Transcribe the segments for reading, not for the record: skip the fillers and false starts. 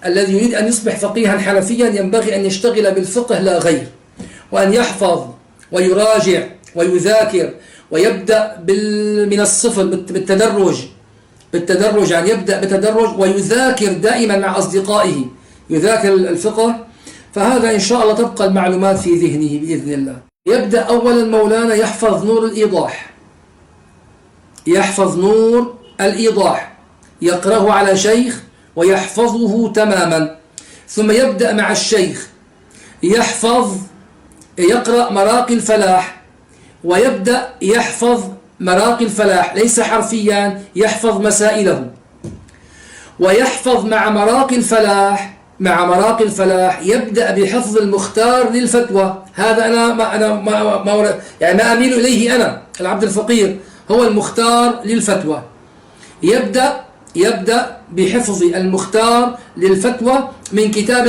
الذي يريد أن يصبح فقيها حنفيا ينبغي أن يشتغل بالفقه لا غير، وأن يحفظ ويراجع ويذاكر ويبدأ من الصفر بالتدرج، يعني يبدأ بتدرج ويذاكر دائما مع أصدقائه، يذاكر الفقه. فهذا إن شاء الله تبقى المعلومات في ذهنه بإذن الله. يبدأ أولا مولانا يحفظ نور الإيضاح، يحفظ نور الإيضاح، يقرأه على شيخ ويحفظه تماما، ثم يبدأ مع الشيخ يقرأ مراقي الفلاح، ويبدأ يحفظ مراقي الفلاح ليس حرفيا، يحفظ مسائله، ويحفظ مع مراقي الفلاح يبدأ بحفظ المختار للفتوى. هذا ما أميل إليه أنا العبد الفقير، هو المختار للفتوى. يبدأ بحفظ المختار للفتوى من كتاب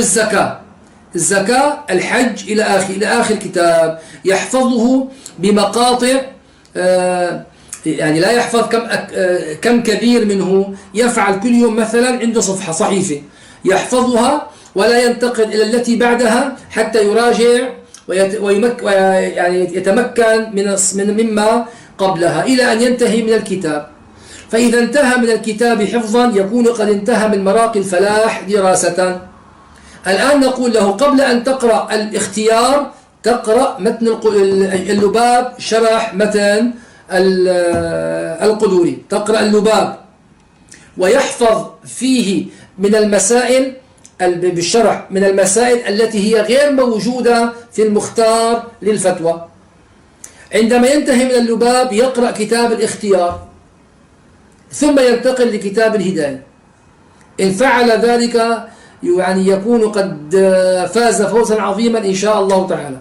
الزكاة الحج إلى آخر كتاب، يحفظه بمقاطع، يعني لا يحفظ كم كبير منه، يفعل كل يوم مثلا عنده صحيفة يحفظها ولا ينتقل إلى التي بعدها حتى يراجع يعني يتمكن مما قبلها إلى أن ينتهي من الكتاب. فإذا انتهى من الكتاب حفظا يكون قد انتهى من مراقي الفلاح دراسة. الآن نقول له قبل أن تقرأ الاختيار تقرأ متن اللباب، شرح متن القدوري، تقرأ اللباب ويحفظ فيه من المسائل بالشرح من المسائل التي هي غير موجودة في المختار للفتوى. عندما ينتهي من اللباب يقرأ كتاب الاختيار ثم ينتقل لكتاب الهداية. إن فعل ذلك يعني يكون قد فاز فوزا عظيما إن شاء الله تعالى.